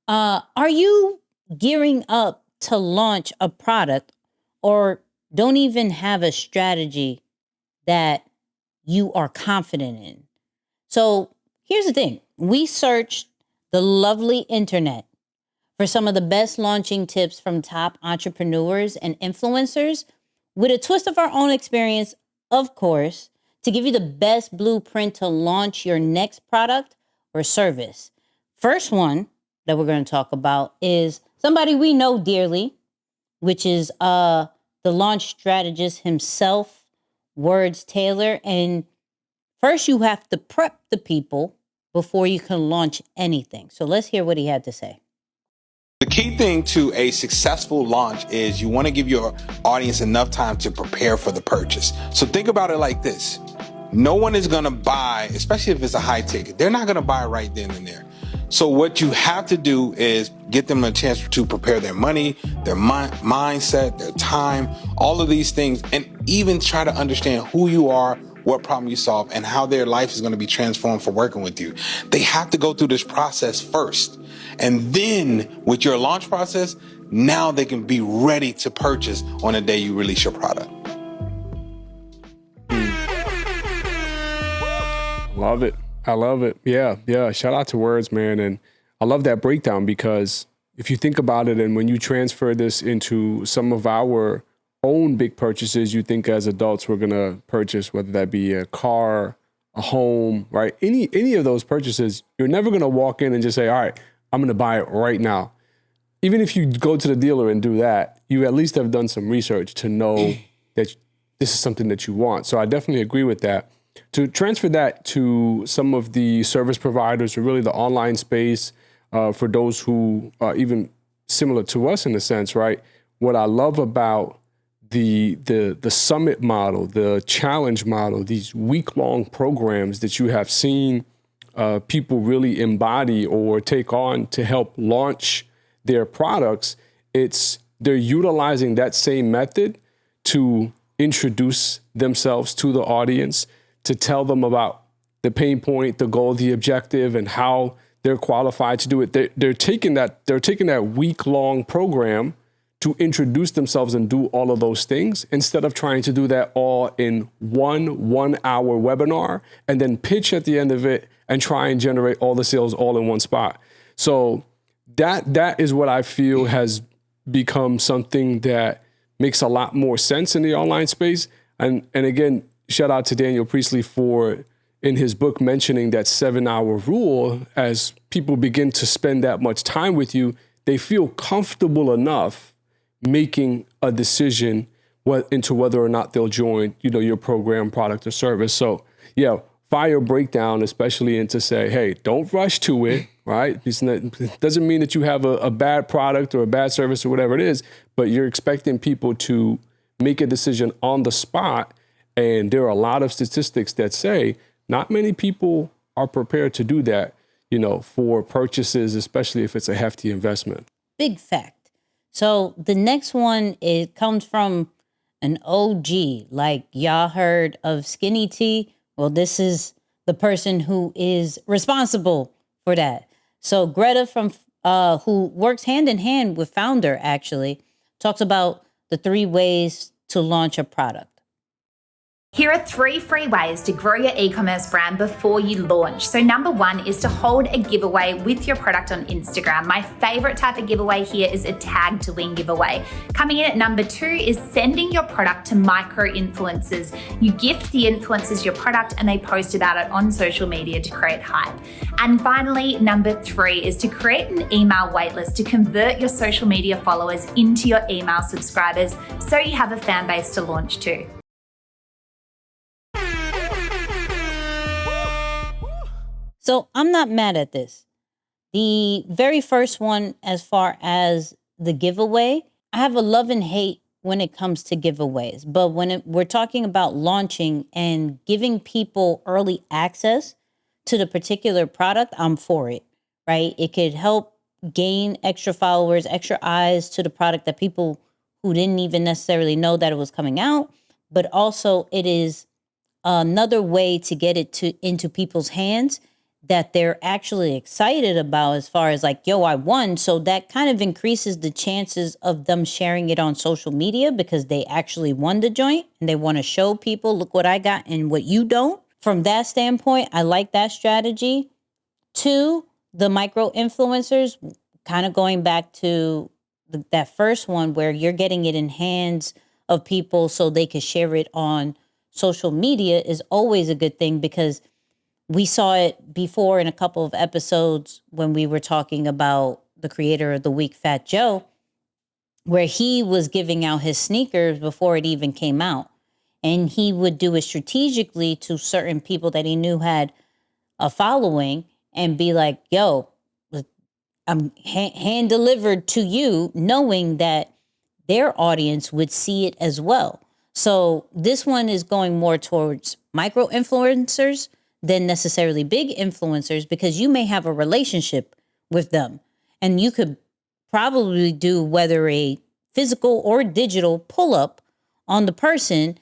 Are you gearing up to launch a product or don't even have a strategy that you are confident in? So here's the thing. We searched the lovely internet for some of the best launching tips from top entrepreneurs and influencers with a twist of our own experience, of course, to give you the best blueprint to launch your next product or service. First one that we're going to talk about is somebody we know dearly, which is the launch strategist himself, Words Taylor. And first, you have to prep the people before you can launch anything. So let's hear what he had to say. The key thing to a successful launch is you want to give your audience enough time to prepare for the purchase. So think about it like this. No one is going to buy, especially if it's a high ticket. They're not going to buy right then and there. So what you have to do is get them a chance to prepare their money, their mindset, their time, all of these things, and even try to understand who you are, what problem you solve, and how their life is going to be transformed for working with you. They have to go through this process first. And then with your launch process, now they can be ready to purchase on the day you release your product. Love it. I love it. Yeah. Shout out to Words, man. And I love that breakdown because if you think about it and when you transfer this into some of our own big purchases, you think as adults we're going to purchase, whether that be a car, a home, right? Any of those purchases, you're never going to walk in and just say, all right, I'm going to buy it right now. Even if you go to the dealer and do that, you at least have done some research to know that this is something that you want. So I definitely agree with that. To transfer that to some of the service providers or really the online space, for those who are even similar to us in a sense, right? What I love about the summit model, the challenge model, these week-long programs that you have seen people really embody or take on to help launch their products, they're utilizing that same method to introduce themselves to the audience, to tell them about the pain point, the goal, the objective, and how they're qualified to do it. They're taking that week-long program to introduce themselves and do all of those things instead of trying to do that all in one-hour webinar and then pitch at the end of it and try and generate all the sales all in one spot. So that is what I feel has become something that makes a lot more sense in the online space. And again, shout out to Daniel Priestley for, in his book, mentioning that 7-hour rule. As people begin to spend that much time with you, they feel comfortable enough making a decision into whether or not they'll join, your program, product, or service. So yeah, fire breakdown, especially into say, hey, don't rush to it, right? It doesn't mean that you have a bad product or a bad service or whatever it is, but you're expecting people to make a decision on the spot. And there are a lot of statistics that say not many people are prepared to do that, for purchases, especially if it's a hefty investment. Big fact. So the next one, it comes from an OG. Like y'all heard of Skinny Tea? Well, this is the person who is responsible for that. So Greta who works hand in hand with Founder, actually, talks about the 3 ways to launch a product. Here are 3 free ways to grow your e-commerce brand before you launch. So number 1 is to hold a giveaway with your product on Instagram. My favorite type of giveaway here is a tag to win giveaway. Coming in at number 2 is sending your product to micro influencers. You gift the influencers your product and they post about it on social media to create hype. And finally, number 3 is to create an email waitlist to convert your social media followers into your email subscribers so you have a fan base to launch to. So I'm not mad at this. The very first one, as far as the giveaway, I have a love and hate when it comes to giveaways. But when we're talking about launching and giving people early access to the particular product, I'm for it, right? It could help gain extra followers, extra eyes to the product that people who didn't even necessarily know that it was coming out. But also it is another way to get it into people's hands that they're actually excited about as far as like, yo, I won. So that kind of increases the chances of them sharing it on social media because they actually won the joint and they want to show people, look what I got and what you don't. From that standpoint, I like that strategy. 2, the micro influencers, kind of going back to that first one where you're getting it in hands of people so they can share it on social media is always a good thing because we saw it before in a couple of episodes when we were talking about the creator of the week, Fat Joe, where he was giving out his sneakers before it even came out. And he would do it strategically to certain people that he knew had a following and be like, yo, I'm hand delivered to you, knowing that their audience would see it as well. So this one is going more towards micro influencers than necessarily big influencers because you may have a relationship with them and you could probably do whether a physical or digital pull up on the person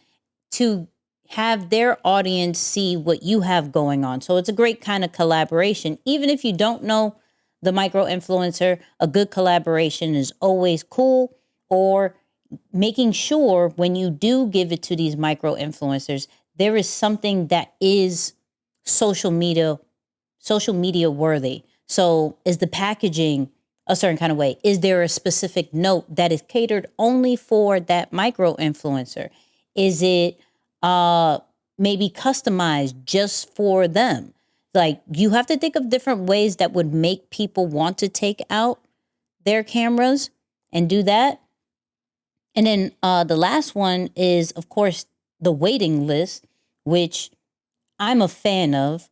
to have their audience see what you have going on. So it's a great kind of collaboration. Even if you don't know the micro influencer, a good collaboration is always cool. Or making sure when you do give it to these micro influencers, there is something that is social media worthy. So is the packaging a certain kind of way? Is there a specific note that is catered only for that micro influencer? Is it maybe customized just for them? Like you have to think of different ways that would make people want to take out their cameras and do that. And then the last one is, of course, the waiting list, which I'm a fan of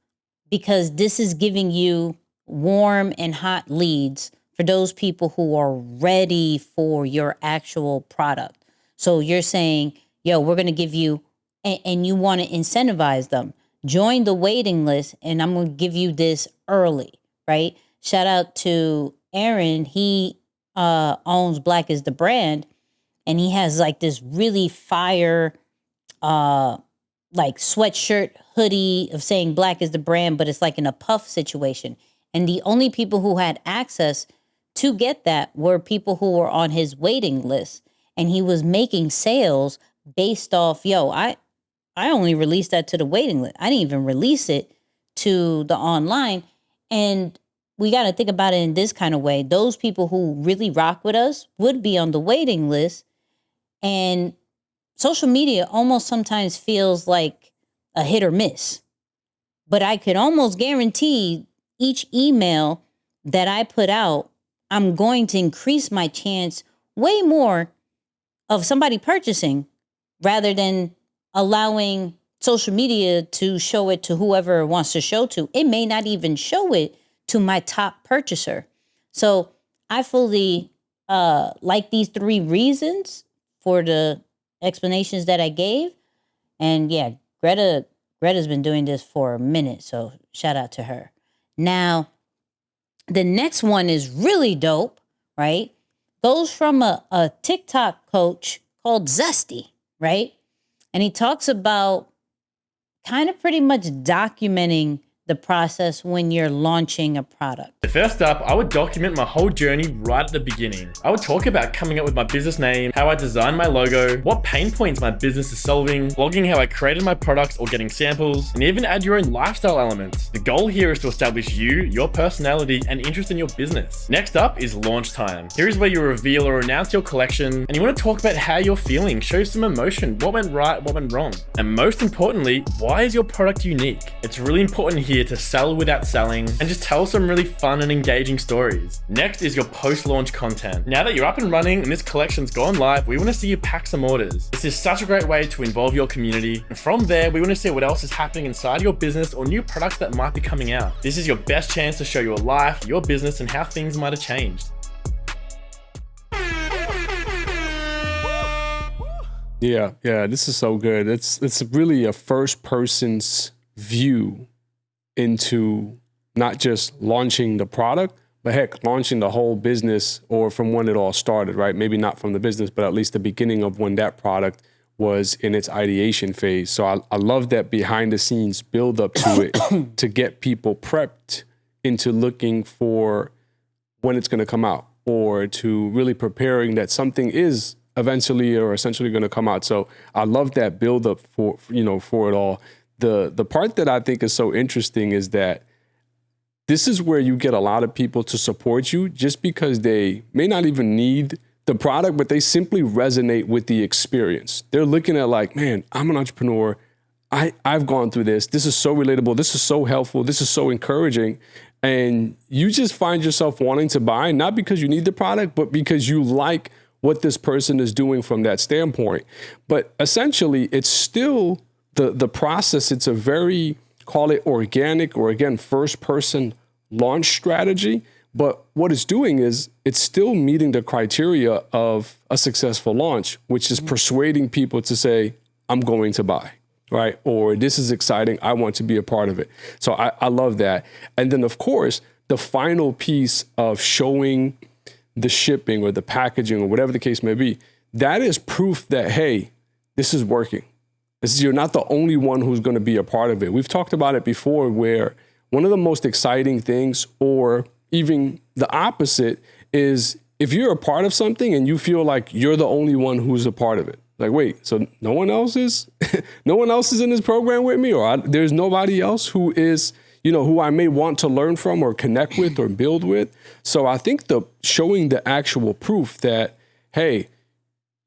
because this is giving you warm and hot leads for those people who are ready for your actual product. So you're saying, yo, we're going to give you, and you want to incentivize them. Join the waiting list, and I'm going to give you this early, right? Shout out to Aaron. He owns Black is the Brand. And he has like this really fire, like sweatshirt hoodie of saying Black is the Brand, but it's like in a puff situation. And the only people who had access to get that were people who were on his waiting list. And he was making sales based off, yo, I only released that to the waiting list. I didn't even release it to the online. And we got to think about it in this kind of way. Those people who really rock with us would be on the waiting list. And social media almost sometimes feels like a hit or miss. But I could almost guarantee each email that I put out, I'm going to increase my chance way more of somebody purchasing rather than allowing social media to show it to whoever it wants to show to. It may not even show it to my top purchaser. So I fully like these 3 reasons for the explanations that I gave. And yeah, Greta's been doing this for a minute, so shout out to her. Now, the next one is really dope, right? Goes from a TikTok coach called Zesty, right? And he talks about kind of pretty much documenting the process when you're launching a product. First up, I would document my whole journey right at the beginning. I would talk about coming up with my business name, how I designed my logo, what pain points my business is solving, blogging how I created my products or getting samples, and even add your own lifestyle elements. The goal here is to establish you, your personality, and interest in your business. Next up is launch time. Here is where you reveal or announce your collection, and you want to talk about how you're feeling, show some emotion, what went right, what went wrong. And most importantly, why is your product unique? It's really important here to sell without selling and just tell some really fun and engaging stories. Next is your post-launch content. Now that you're up and running and this collection's gone live, we want to see you pack some orders. This is such a great way to involve your community. And from there, we want to see what else is happening inside your business or new products that might be coming out. This is your best chance to show your life, your business, and how things might have changed. Yeah, this is so good. It's really a first person's view into not just launching the product, but heck, launching the whole business or from when it all started, right? Maybe not from the business, but at least the beginning of when that product was in its ideation phase. So I love that behind the scenes build up to it to get people prepped into looking for when it's going to come out, or to really preparing that something is eventually or essentially going to come out. So I love that build up for it all. The part that I think is so interesting is that this is where you get a lot of people to support you just because they may not even need the product, but they simply resonate with the experience. They're looking at like, man, I'm an entrepreneur. I've gone through this. This is so relatable. This is so helpful. This is so encouraging. And you just find yourself wanting to buy, not because you need the product, but because you like what this person is doing from that standpoint. But essentially, it's still the process. It's a very, call it organic, or again, first person launch strategy. But what it's doing is it's still meeting the criteria of a successful launch, which is persuading people to say, I'm going to buy, right? Or this is exciting. I want to be a part of it. So I love that. And then, of course, the final piece of showing the shipping or the packaging or whatever the case may be, that is proof that, hey, this is working. You're not the only one who's going to be a part of it. We've talked about it before, where one of the most exciting things, or even the opposite, is if you're a part of something and you feel like you're the only one who's a part of it. Like, wait, so no one else is in this program with me, or there's nobody else who is, who I may want to learn from or connect with or build with. So I think showing the actual proof that, hey,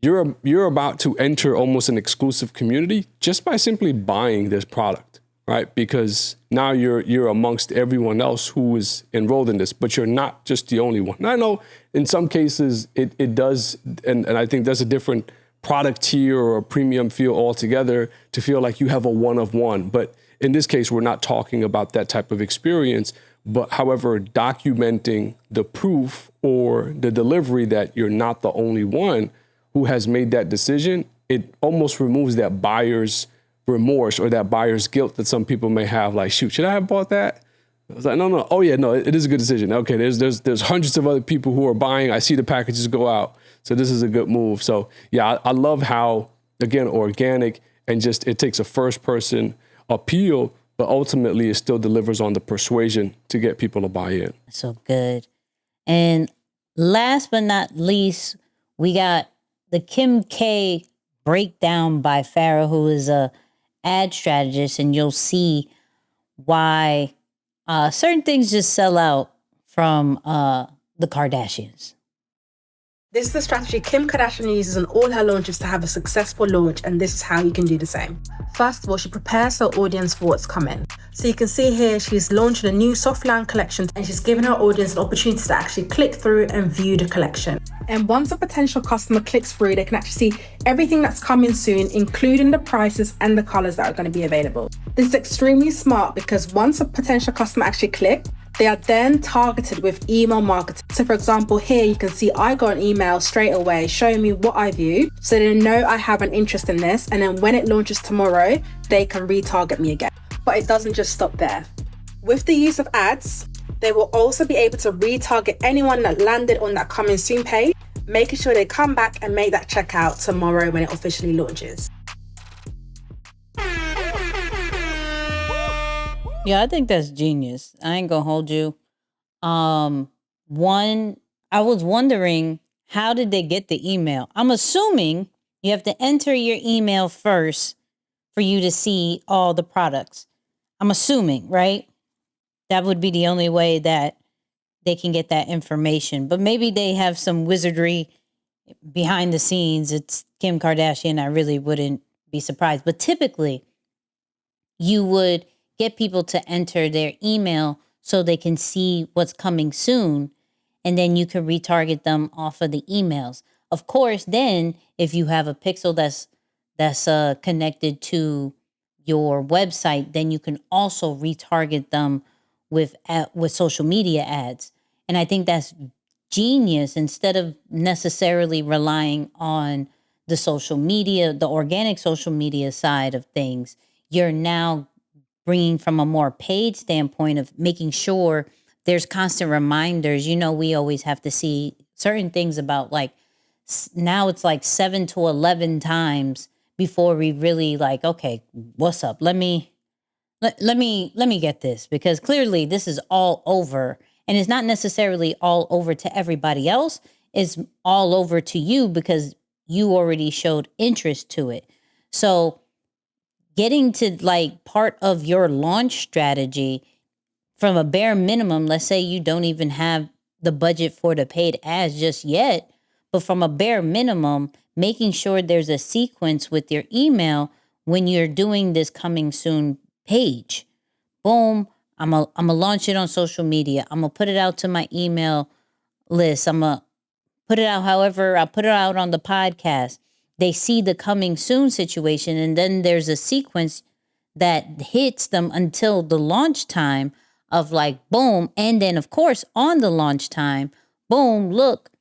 you're about to enter almost an exclusive community just by simply buying this product, right? Because now you're amongst everyone else who is enrolled in this, but you're not just the only one. And I know in some cases it does, and I think there's a different product tier or a premium feel altogether to feel like you have a one of one. But in this case, we're not talking about that type of experience, but however, documenting the proof or the delivery that you're not the only one who has made that decision, it almost removes that buyer's remorse or that buyer's guilt that some people may have. Like, shoot, should I have bought that? I was like, no. Oh yeah, no, it is a good decision. Okay, there's hundreds of other people who are buying. I see the packages go out. So this is a good move. So yeah, I love how, again, organic, and just it takes a first person appeal, but ultimately it still delivers on the persuasion to get people to buy in. So good. And last but not least, we got the Kim K breakdown by Farah, who is a ad strategist, and you'll see why certain things just sell out from the Kardashians. This is the strategy Kim Kardashian uses on all her launches to have a successful launch, and this is how you can do the same. First of all, she prepares her audience for what's coming. So you can see here, she's launching a new soft line collection, and she's giving her audience an opportunity to actually click through and view the collection. And once a potential customer clicks through, they can actually see everything that's coming soon, including the prices and the colors that are going to be available. This is extremely smart because once a potential customer actually clicks, they are then targeted with email marketing. So for example, here you can see I got an email straight away showing me what I view, so they know I have an interest in this, and then when it launches tomorrow, they can retarget me again. But it doesn't just stop there. With the use of ads, they will also be able to retarget anyone that landed on that coming soon page, making sure they come back and make that checkout tomorrow when it officially launches. Yeah, I think that's genius. I ain't gonna hold you. One, I was wondering, how did they get the email? I'm assuming you have to enter your email first for you to see all the products. I'm assuming, right? That would be the only way that they can get that information. But maybe they have some wizardry behind the scenes. It's Kim Kardashian. I really wouldn't be surprised. But typically, you would get people to enter their email so they can see what's coming soon, and then you can retarget them off of the emails. Of course, then if you have a pixel that's connected to your website, then you can also retarget them with social media ads. And I think that's genius. Instead of necessarily relying on the social media, the organic social media side of things, you're now bringing from a more paid standpoint of making sure there's constant reminders. We always have to see certain things about, like, now it's like 7 to 11 times before we really like, okay, what's up? Let me get this, because clearly this is all over, and it's not necessarily all over to everybody else. It's all over to you because you already showed interest to it. So getting to like part of your launch strategy from a bare minimum, let's say you don't even have the budget for the paid ads just yet, but from a bare minimum, making sure there's a sequence with your email when you're doing this coming soon page. Boom, I'm gonna launch it on social media. I'm gonna put it out to my email list. I'm gonna put it out however I put it out on the podcast. They see the coming soon situation, and then there's a sequence that hits them until the launch time of like, boom. And then, of course, on the launch time, boom, look,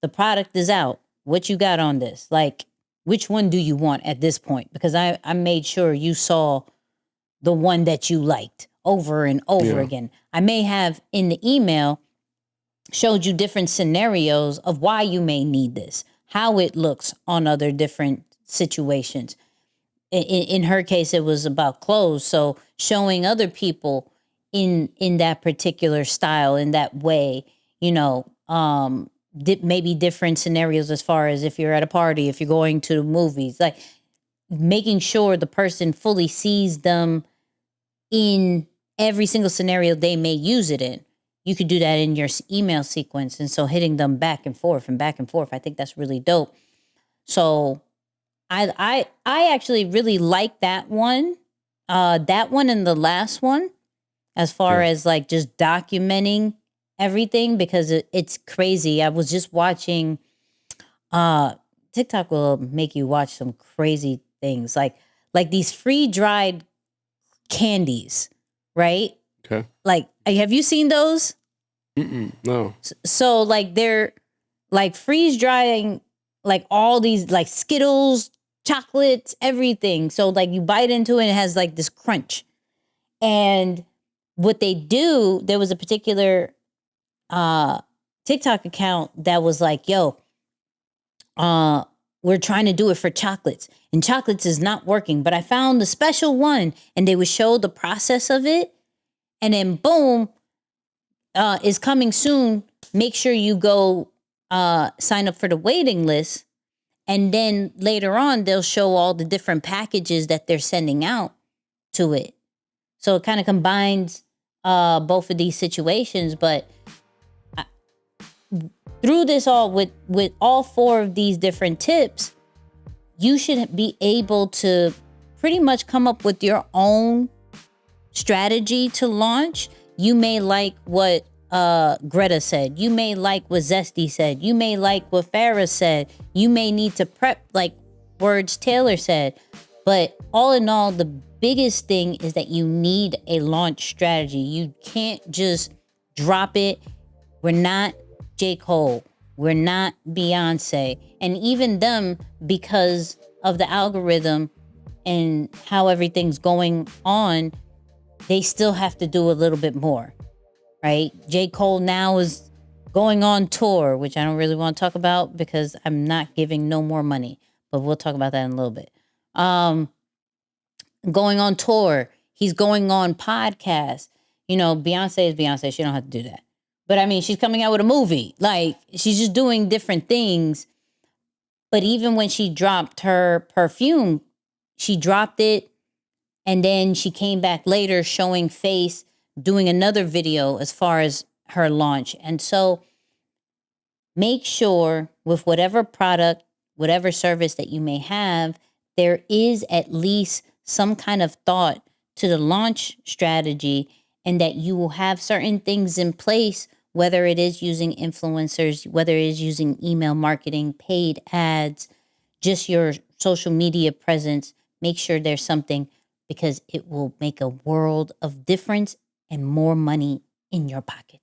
the product is out. What you got on this? Like, which one do you want at this point? Because I made sure you saw the one that you liked over and over again. I may have in the email showed you different scenarios of why you may need this, how it looks on other different situations. In her case, it was about clothes. So showing other people in that particular style, in that way, you know, maybe different scenarios as far as if you're at a party, if you're going to the movies, like making sure the person fully sees them in every single scenario they may use it in. You could do that in your email sequence. And so hitting them back and forth, I think that's really dope. So I actually really like that one. That one and the last one, as far as like just documenting everything, because it's crazy. I was just watching, TikTok will make you watch some crazy things, like these free-dried candies, right? Okay. Like, have you seen those? No. So like they're like freeze drying like all these like Skittles, chocolates, everything. So like you bite into it and it has like this crunch. And what they do, there was a particular TikTok account that was like, yo, we're trying to do it for chocolates, and chocolates is not working, but I found the special one, and they would show the process of it. And then boom, is coming soon. Make sure you go sign up for the waiting list. And then later on, they'll show all the different packages that they're sending out to it. So it kind of combines both of these situations. But through this all, with all four of these different tips, you should be able to pretty much come up with your own strategy to launch. You may like what Greta said. You may like what Zesty said. You may like what Farrah said. You may need to prep like words Taylor said. But all in all, the biggest thing is that you need a launch strategy. You can't just drop it. We're not J. Cole. We're not Beyonce. And even them, because of the algorithm and how everything's going on, they still have to do a little bit more, right? J. Cole now is going on tour, which I don't really want to talk about because I'm not giving no more money, but we'll talk about that in a little bit. Going on tour. He's going on podcasts. You know, Beyonce is Beyonce. She don't have to do that. But I mean, she's coming out with a movie. Like, she's just doing different things. But even when she dropped her perfume, she dropped it, and then she came back later showing face, doing another video as far as her launch. And so make sure with whatever product, whatever service that you may have, there is at least some kind of thought to the launch strategy, and that you will have certain things in place, whether it is using influencers, whether it is using email marketing, paid ads, just your social media presence. Make sure there's something, because it will make a world of difference and more money in your pocket.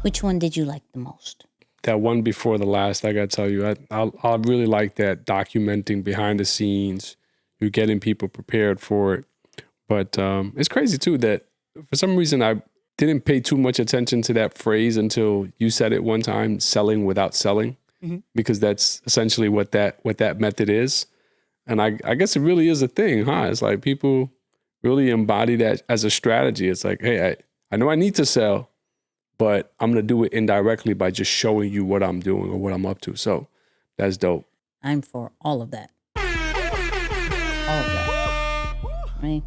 Which one did you like the most? That one before the last, I got to tell you, I really like that, documenting behind the scenes. You're getting people prepared for it. But it's crazy, too, that for some reason I didn't pay too much attention to that phrase until you said it one time, selling without selling. because that's essentially what that method is. And I guess it really is a thing, huh? It's like people really embody that as a strategy. It's like, hey, I know I need to sell, but I'm going to do it indirectly by just showing you what I'm doing or what I'm up to. So that's dope. I'm for all of that. All of that. Right?